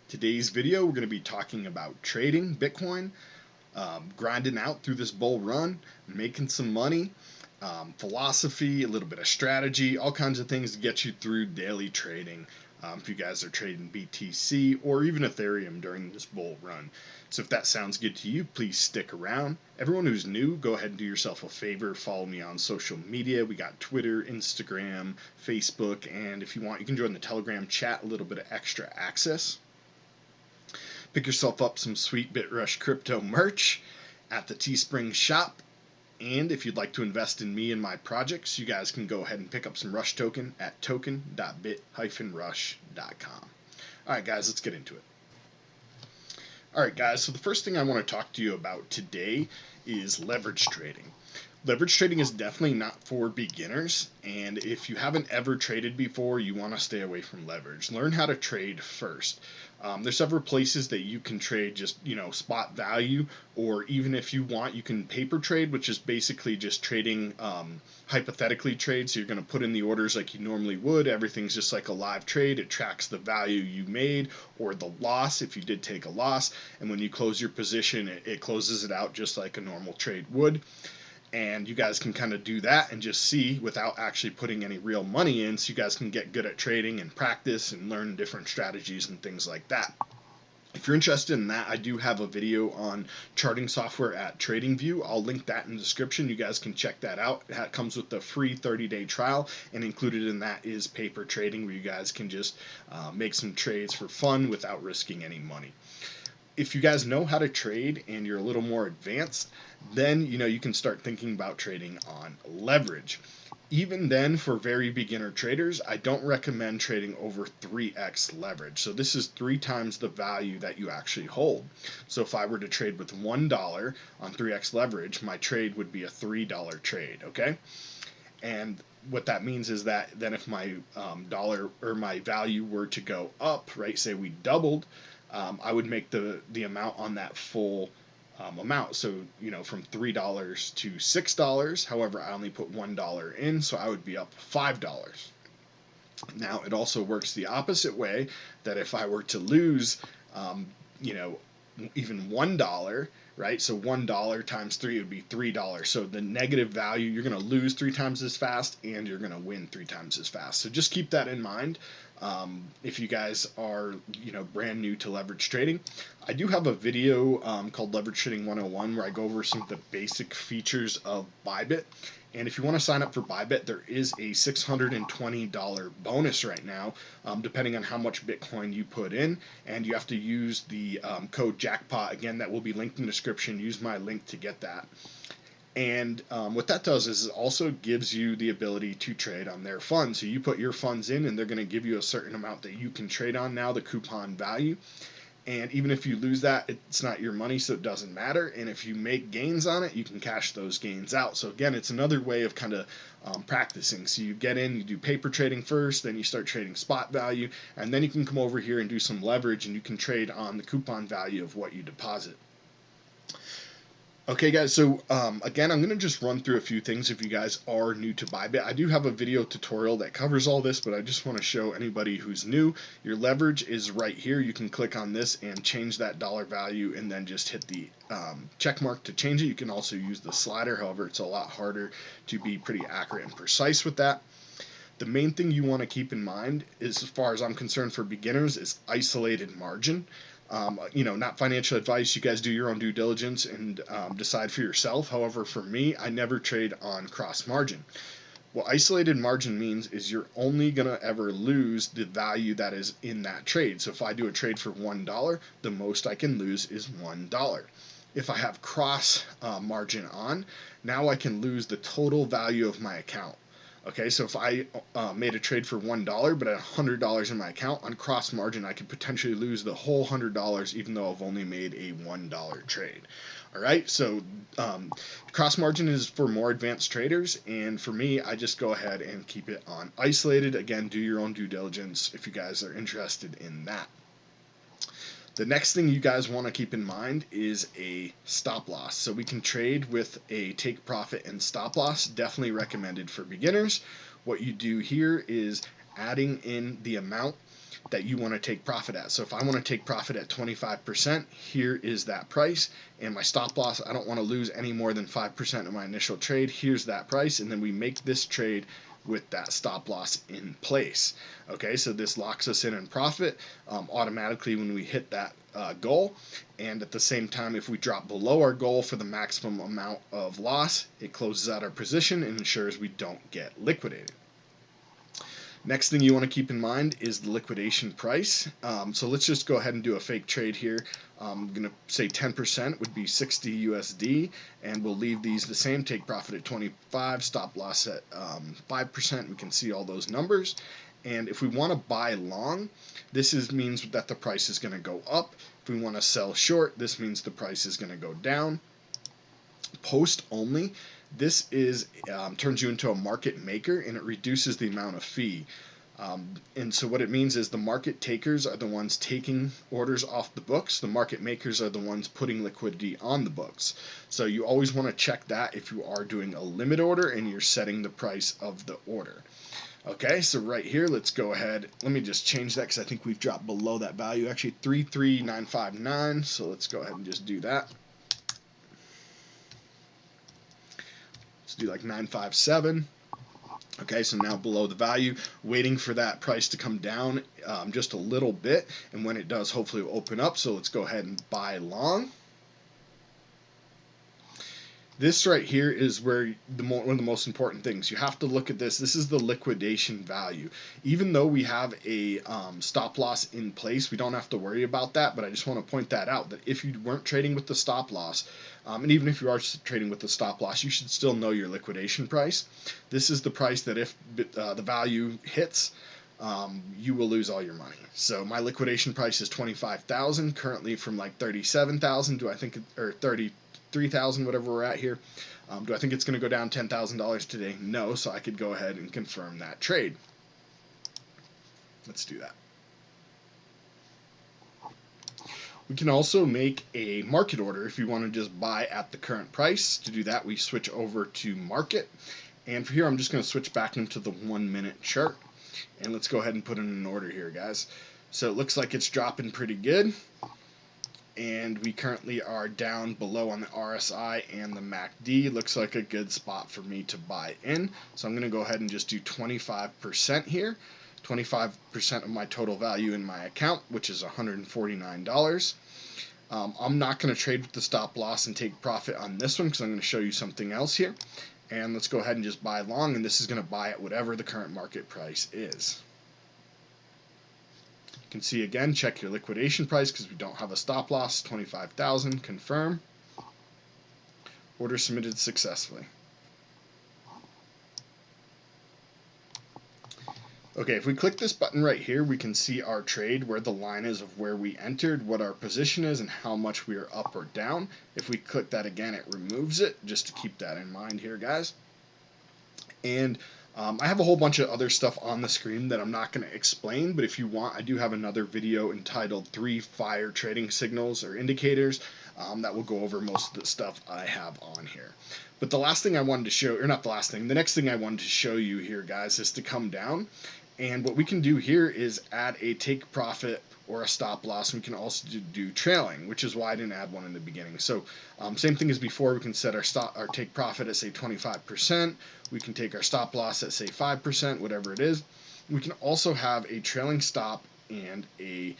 Today's video, we're going to be talking about trading Bitcoin, grinding out through this bull run, making some money, philosophy, a little bit of strategy, all kinds of things to get you through daily trading. If you guys are trading BTC or even Ethereum during this bull run. So if that sounds good to you, please stick around. Everyone who's new, go ahead and do yourself a favor. Follow me on social media. We got Twitter, Instagram, Facebook, and if you want, you can join the Telegram chat, a little bit of extra access. Pick yourself up some sweet BitRush crypto merch at the Teespring shop. And if you'd like to invest in me and my projects, you guys can go ahead and pick up some Rush token at token.bit-rush.com. Alright guys, let's get into it. Alright guys, so the first thing I want to talk to you about today is leverage trading. Leverage trading is definitely not for beginners, and if you haven't ever traded before, you want to stay away from leverage. Learn how to trade first. There's several places that you can trade just, spot value, or even if you want, you can paper trade, which is basically just trading hypothetically trade. So you're going to put in the orders like you normally would. Everything's just like a live trade. It tracks the value you made or the loss if you did take a loss. And when you close your position, it closes it out just like a normal trade would. And you guys can kind of do that and just see without actually putting any real money in, so you guys can get good at trading and practice and learn different strategies and things like that. If you're interested in that, I do have a video on charting software at TradingView. I'll link that in the description. You guys can check that out. It comes with the free 30-day trial, and included in that is paper trading, where you guys can just make some trades for fun without risking any money. If you guys know how to trade and you're a little more advanced, then you can start thinking about trading on leverage. Even then, for very beginner traders, I don't recommend trading over 3x leverage. So this is 3 times the value that you actually hold. So if I were to trade with $1 on 3x leverage, my trade would be a $3 trade, okay? And what that means is that then if my dollar or my value were to go up, right, say we doubled, I would make the amount on that full amount. So, from $3 to $6. However, I only put $1 in, so I would be up $5. Now, it also works the opposite way, that if I were to lose, even $1, right? So $1 times 3 would be $3. So the negative value, you're going to lose 3 times as fast, and you're going to win 3 times as fast. So just keep that in mind. If you guys are, brand new to leverage trading, I do have a video called Leverage Trading 101 where I go over some of the basic features of Bybit. And if you want to sign up for Bybit, there is a $620 bonus right now, depending on how much Bitcoin you put in. And you have to use the code JACKPOT. Again, that will be linked in the description. Use my link to get that. And what that does is it also gives you the ability to trade on their funds. So you put your funds in, and they're going to give you a certain amount that you can trade on now, the coupon value. And even if you lose that, it's not your money, so it doesn't matter. And if you make gains on it, you can cash those gains out. So again, it's another way of kind of practicing. So you get in, you do paper trading first, then you start trading spot value, and then you can come over here and do some leverage, and you can trade on the coupon value of what you deposit. Okay guys, so again, I'm going to just run through a few things if you guys are new to Bybit. I do have a video tutorial that covers all this, but I just want to show anybody who's new. Your leverage is right here. You can click on this and change that dollar value, and then just hit the check mark to change it. You can also use the slider, however, it's a lot harder to be pretty accurate and precise with that. The main thing you want to keep in mind is, as far as I'm concerned for beginners, is isolated margin. Not financial advice. You guys do your own due diligence and decide for yourself. However, for me, I never trade on cross margin. What isolated margin means is you're only going to ever lose the value that is in that trade. So if I do a trade for $1, the most I can lose is $1. If I have cross margin on, now I can lose the total value of my account. Okay, so if I made a trade for $1 but had $100 in my account, on cross margin I could potentially lose the whole $100 even though I've only made a $1 trade. Alright, so cross margin is for more advanced traders, and for me, I just go ahead and keep it on isolated. Again, do your own due diligence if you guys are interested in that. The next thing you guys want to keep in mind is a stop loss. So we can trade with a take profit and stop loss, definitely recommended for beginners. What you do here is adding in the amount that you want to take profit at. So if I want to take profit at 25%, here is that price. And my stop loss, I don't want to lose any more than 5% of my initial trade. Here's that price. And then we make this trade with that stop loss in place. Okay, so this locks us in profit automatically when we hit that goal. And at the same time, if we drop below our goal for the maximum amount of loss, it closes out our position and ensures we don't get liquidated. Next thing you want to keep in mind is the liquidation price. So let's just go ahead and do a fake trade here. I'm going to say 10% would be 60 USD, and we'll leave these the same. Take profit at 25, stop loss at 5%. We can see all those numbers. And if we want to buy long, this means that the price is going to go up. If we want to sell short, this means the price is going to go down. Post only, this turns you into a market maker, and it reduces the amount of fee. And so what it means is the market takers are the ones taking orders off the books. The market makers are the ones putting liquidity on the books. So you always want to check that if you are doing a limit order and you're setting the price of the order. Okay, so right here, let's go ahead. Let me just change that because I think we've dropped below that value. Actually, 33959. So let's go ahead and just do that. Let's do like 957. Okay, so now below the value, waiting for that price to come down just a little bit, and when it does, hopefully it will open up. So let's go ahead and buy long. This right here is where one of the most important things. You have to look at this. This is the liquidation value. Even though we have a stop loss in place, we don't have to worry about that, but I just want to point that out, that if you weren't trading with the stop loss, and even if you are trading with the stop loss, you should still know your liquidation price. This is the price that if the value hits, you will lose all your money. So my liquidation price is 25,000, currently from like 37,000 to, I think, or 33,000, whatever we're at here. Do I think it's going to go down $10,000 today? No, so I could go ahead and confirm that trade. Let's do that. We can also make a market order if you want to just buy at the current price. To do that, we switch over to market. And for here, I'm just going to switch back into the 1 minute chart. And let's go ahead and put in an order here, guys. So it looks like it's dropping pretty good. And we currently are down below on the RSI and the MACD. Looks like a good spot for me to buy in. So I'm going to go ahead and just do 25% here. 25% of my total value in my account, which is $149. I'm not going to trade with the stop loss and take profit on this one because I'm going to show you something else here. And let's go ahead and just buy long, and this is going to buy at whatever the current market price is. You can see again, check your liquidation price because we don't have a stop loss, 25,000, confirm. Order submitted successfully. Okay, if we click this button right here, we can see our trade, where the line is of where we entered, what our position is, and how much we are up or down. If we click that again, it removes it, just to keep that in mind here, guys. And I have a whole bunch of other stuff on the screen that I'm not going to explain, but if you want, I do have another video entitled 3 Fire Trading Signals or Indicators that will go over most of the stuff I have on here. But the last thing I wanted to show, or not the last thing, the next thing I wanted to show you here, guys, is to come down. And what we can do here is add a take profit or a stop loss. We can also do trailing, which is why I didn't add one in the beginning. So same thing as before, we can set our take profit at, say, 25%. We can take our stop loss at, say, 5%, whatever it is. We can also have a trailing stop and a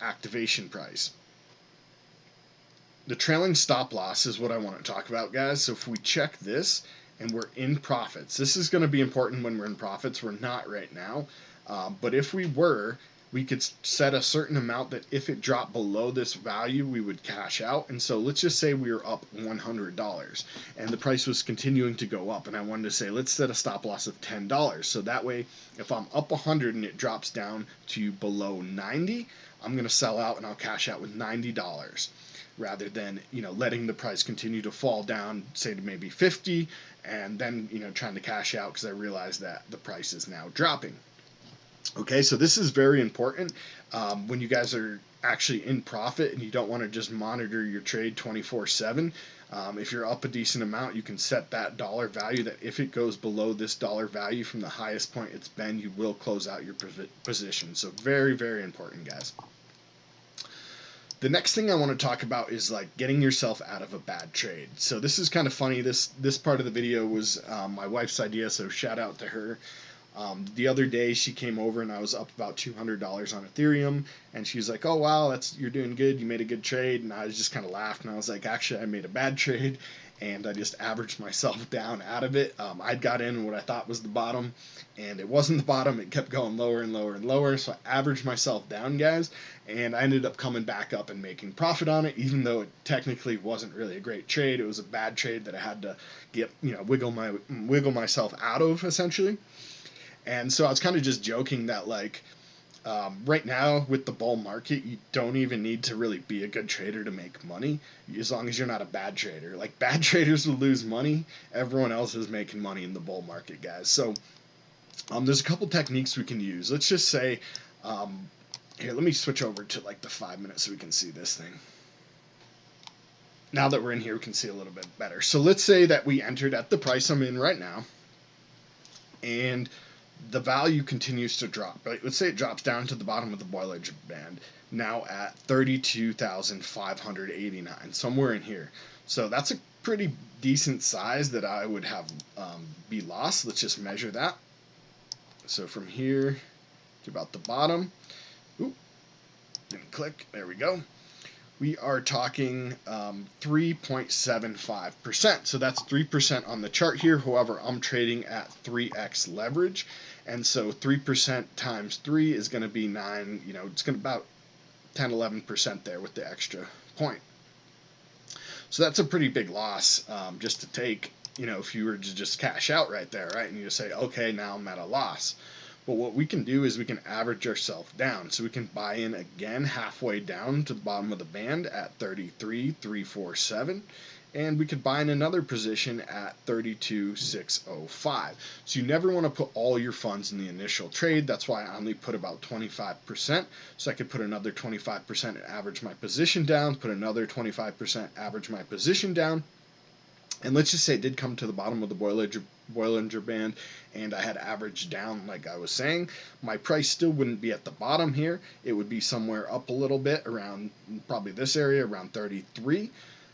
activation price. The trailing stop loss is what I want to talk about, guys. So if we check this and we're in profits, this is going to be important when we're in profits. We're not right now. But if we were, we could set a certain amount that if it dropped below this value, we would cash out. And so let's just say we were up $100 and the price was continuing to go up. And I wanted to say, let's set a stop loss of $10. So that way, if I'm up 100 and it drops down to below 90, I'm going to sell out and I'll cash out with $90. Rather than, letting the price continue to fall down, say to maybe 50, and then, trying to cash out because I realize that the price is now dropping. Okay, so this is very important when you guys are actually in profit and you don't want to just monitor your trade 24/7. If you're up a decent amount, you can set that dollar value that if it goes below this dollar value from the highest point it's been, you will close out your position. So very, very important, guys. The next thing I want to talk about is like getting yourself out of a bad trade. So this is kind of funny. This part of the video was my wife's idea, so shout out to her. The other day she came over and I was up about $200 on Ethereum, and she's like, "Oh wow, you're doing good. You made a good trade." And I was just kind of laughed, and I was like, "Actually, I made a bad trade, and I just averaged myself down out of it. I got in what I thought was the bottom, and it wasn't the bottom. It kept going lower and lower and lower. So I averaged myself down, guys, and I ended up coming back up and making profit on it, even though it technically wasn't really a great trade. It was a bad trade that I had to get wiggle myself out of essentially." And so I was kind of just joking that like right now with the bull market, you don't even need to really be a good trader to make money, as long as you're not a bad trader. Like bad traders will lose money. Everyone else is making money in the bull market, guys. So there's a couple techniques we can use. Let's just say, here, let me switch over to like the 5 minutes so we can see this thing. Now that we're in here, we can see a little bit better. So let's say that we entered at the price I'm in right now, and the value continues to drop. Right? Let's say it drops down to the bottom of the Bollinger Band, now at 32,589, somewhere in here. So that's a pretty decent size that I would have be lost. Let's just measure that. So from here to about the bottom, oop, didn't click, there we go. We are talking 3.75%. So that's 3% on the chart here. However, I'm trading at 3x leverage. And so 3% times 3 is going to be 9, it's going to about 10, 11% there with the extra point. So that's a pretty big loss just to take, if you were to just cash out right there, right? And you just say, okay, now I'm at a loss. But what we can do is we can average ourselves down. So we can buy in again halfway down to the bottom of the band at 33,347. And we could buy in another position at 32,605. So you never want to put all your funds in the initial trade. That's why I only put about 25%. So I could put another 25% and average my position down, put another 25%, average my position down. And let's just say it did come to the bottom of the Bollinger Band and I had averaged down like I was saying, my price still wouldn't be at the bottom here. It would be somewhere up a little bit around probably this area, around 33.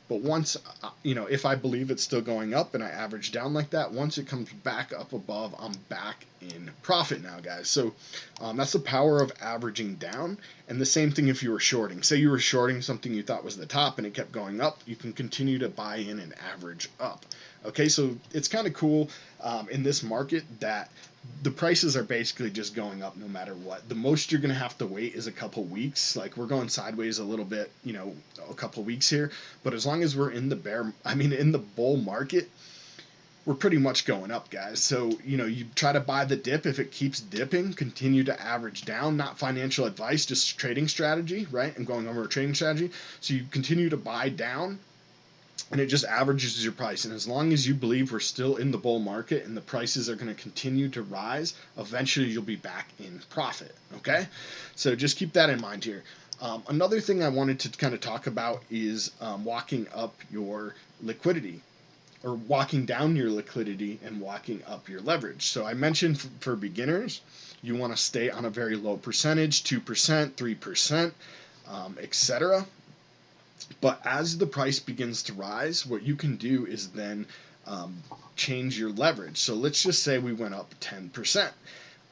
But once, if I believe it's still going up and I average down like that, once it comes back up above, I'm back in profit now, guys. So that's the power of averaging down. And the same thing if you were shorting. Say you were shorting something you thought was the top and it kept going up, you can continue to buy in and average up. Okay, so it's kind of cool in this market that the prices are basically just going up no matter what. The most you're going to have to wait is a couple weeks. Like we're going sideways a little bit, a couple weeks here. But as long as we're in the bull market, we're pretty much going up, guys. So, you try to buy the dip. If it keeps dipping, continue to average down. Not financial advice, just trading strategy, right? I'm going over a trading strategy. So you continue to buy down, and it just averages your price. And as long as you believe we're still in the bull market and the prices are going to continue to rise, eventually you'll be back in profit. Okay, so just keep that in mind here. Another thing I wanted to kind of talk about is walking up your liquidity, or walking down your liquidity and walking up your leverage. So I mentioned for beginners, you want to stay on a very low percentage, 2%, 3%, etc. But as the price begins to rise, what you can do is then change your leverage. So let's just say we went up 10%.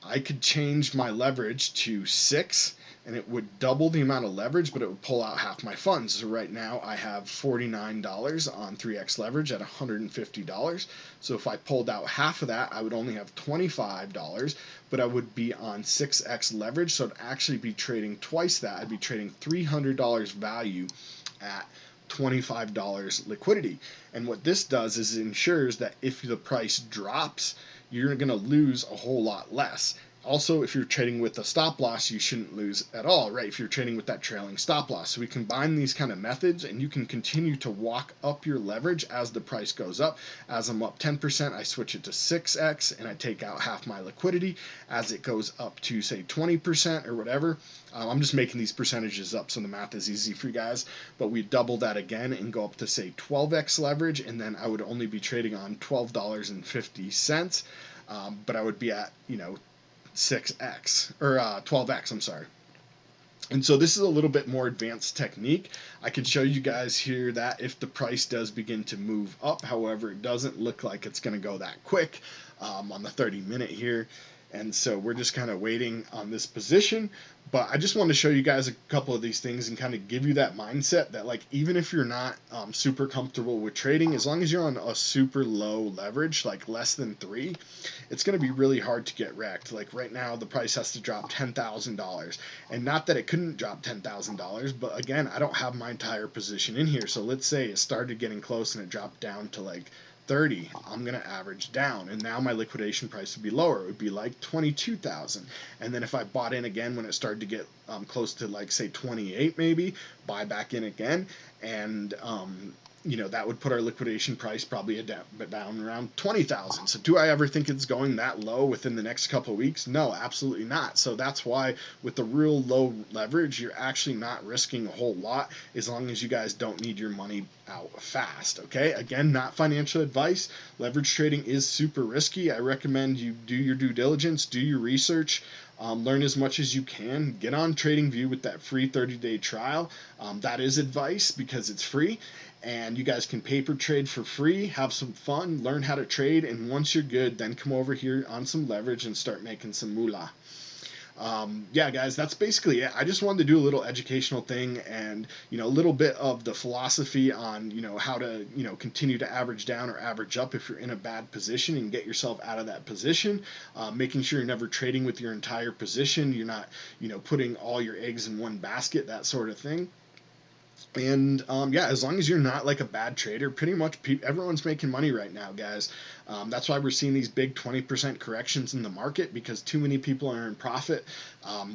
I could change my leverage to 6, and it would double the amount of leverage, but it would pull out half my funds. So right now I have $49 on 3x leverage at $150. So if I pulled out half of that, I would only have $25, but I would be on 6x leverage. So I'd actually be trading twice that. I'd be trading $300 value at $25 liquidity. And what this does is it ensures that if the price drops, you're going to lose a whole lot less. Also, if you're trading with a stop loss, you shouldn't lose at all, right? If you're trading with that trailing stop loss. So we combine these kind of methods, and you can continue to walk up your leverage as the price goes up. As I'm up 10%, I switch it to 6x, and I take out half my liquidity. As it goes up to, say, 20% or whatever, I'm just making these percentages up so the math is easy for you guys. But we double that again and go up to, say, 12x leverage, and then I would only be trading on $12.50. But I would be at, 6x or 12x, I'm sorry. And so this is a little bit more advanced technique. I can show you guys here that if the price does begin to move up, however, it doesn't look like it's going to go that quick on the 30-minute here. And so we're just kind of waiting on this position. But I just wanted to show you guys a couple of these things and kind of give you that mindset that, like, even if you're not super comfortable with trading, as long as you're on a super low leverage, like less than 3, it's going to be really hard to get wrecked. Like right now, the price has to drop $10,000. And not that it couldn't drop $10,000, but again, I don't have my entire position in here. So let's say it started getting close and it dropped down to like 30, I'm going to average down, and now my liquidation price would be lower. It would be like 22,000. And then if I bought in again when it started to get close to, like, say 28, maybe buy back in again, and that would put our liquidation price probably down around 20,000. So do I ever think it's going that low within the next couple of weeks? No, absolutely not. So that's why with the real low leverage, you're actually not risking a whole lot as long as you guys don't need your money out fast. Okay, again, not financial advice. Leverage trading is super risky. I recommend you do your due diligence, do your research. Learn as much as you can. Get on TradingView with that free 30-day trial. That is advice because it's free, and you guys can paper trade for free, have some fun, learn how to trade, and once you're good, then come over here on some leverage and start making some moolah. Yeah, guys, that's basically it. I just wanted to do a little educational thing and, a little bit of the philosophy on, how to, continue to average down or average up if you're in a bad position and get yourself out of that position. Making sure you're never trading with your entire position. You're not, putting all your eggs in one basket, that sort of thing. And yeah, as long as you're not like a bad trader, pretty much everyone's making money right now, guys. That's why we're seeing these big 20% corrections in the market, because too many people are in profit.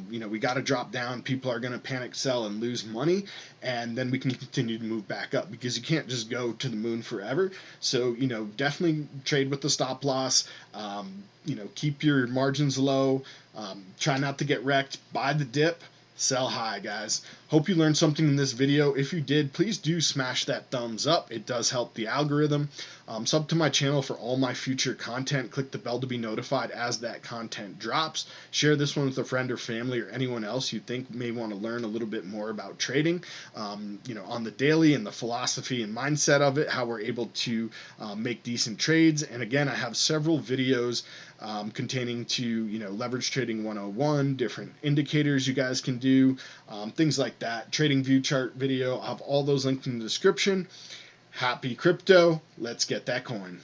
We got to drop down. People are going to panic sell and lose money, and then we can continue to move back up, because you can't just go to the moon forever. So, definitely trade with the stop loss. Keep your margins low. Try not to get wrecked. Buy the dip. Sell high, guys. Hope you learned something in this video. If you did, please do smash that thumbs up. It does help the algorithm. Sub to my channel for all my future content. Click the bell to be notified as that content drops. Share this one with a friend or family or anyone else you think may want to learn a little bit more about trading, on the daily and the philosophy and mindset of it, how we're able to make decent trades. And again, I have several videos containing to, leverage trading 101, different indicators you guys can do, things like that. Trading view chart video. I'll have all those linked in the description. Happy crypto. Let's get that coin.